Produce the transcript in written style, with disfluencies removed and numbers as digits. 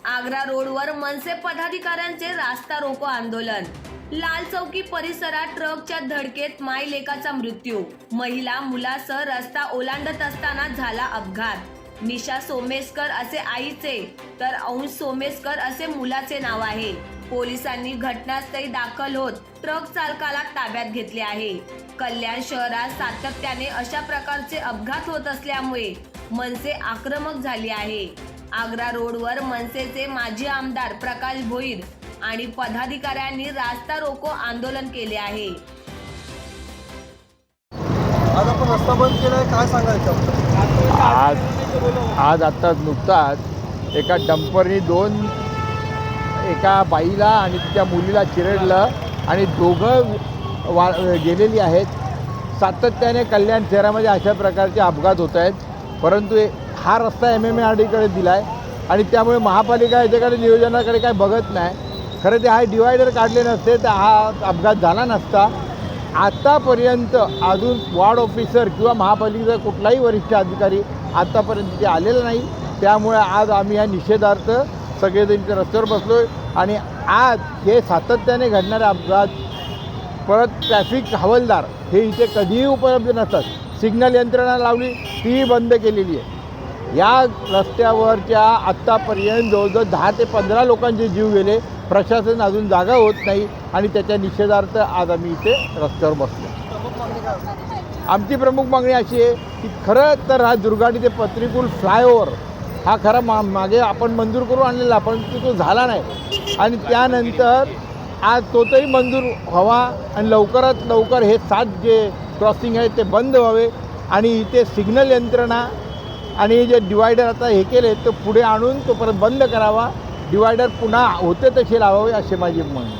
आग्रा रोडवर मनसे पदाधिकाऱ्यांचे रास्ता रोको आंदोलन। लाल चौकी परिसरात ट्रकच्या धडकेत मायलेकाचा मृत्यू। महिला मुलासह रस्ता ओलांडत असताना झाला अपघात। निशा सोमेस्कर असे आईचे तर अंश सोमेस्कर असे मुलाचे नाव आहे। पोलिसांनी घटनास्थळी दाखल होत ट्रक चालकाला ताब्यात घेतले आहे। कल्याण शहरात सातत्याने अशा प्रकारचे अपघात होत असल्यामुळे मनसे आक्रमक झाली आहे। आग्रा रोडवर मनसेचे माजी आमदार प्रकाश भोईर आणि पदाधिकाऱ्यांनी रास्ता रोको आंदोलन केले आहे। आज आपण रस्ता बंद केलाय, काय सांगायचं? आज आता नुकताच एका डंपरनी एका बाईला आणि तिच्या मुलीला चिरडलं आणि दोघं गेलेली आहेत। सातत्याने कल्याण शहरामध्ये अशा प्रकारचे अपघात होत आहेत, परंतु हा रस्ता MMARDकडे दिला आहे आणि त्यामुळे महापालिका याच्याकडे नियोजनाकडे काय बघत नाही। खरं ते हा डिवायडर काढले नसते तर हा अपघात झाला नसता। आतापर्यंत अजून वॉर्ड ऑफिसर किंवा महापालिकेचा कुठलाही वरिष्ठ अधिकारी आतापर्यंत ते आलेला नाही। त्यामुळे आज आम्ही या निषेधार्थ सगळेजण इथे रस्त्यावर बसलो आणि आज हे सातत्याने घडणारे अपघात, परत ट्रॅफिक हवालदार हे इथे कधीही उपलब्ध नसतात। सिग्नल यंत्रणा लावली ती बंद केलेली आहे। या रस्त्यावरच्या आत्तापर्यंत जवळजवळ 10 ते 15 लोकांचे जीव गेले। प्रशासन अजून जागा होत नाही आणि त्याच्या निषेधार्थ आज आम्ही इथे रस्त्यावर बसलो। आमची प्रमुख मागणी अशी आहे की खरं तर हा दुर्गाडी ते पत्रीपूल फ्लायओव्हर हा खरा मागे आपण मंजूर करून आणलेला, पण तो झाला नाही आणि त्यानंतर आज तो तरी मंजूर व्हावा आणि लवकरात लवकर हे 7 जे क्रॉसिंग आहेत ते बंद व्हावे आणि इथे सिग्नल यंत्रणा आणि जे डिवायडर आता हे केले तो पुढे आणून तो परत बंद करावा। डिवायडर पुन्हा होते तसे लावावे असे माझी मागणी।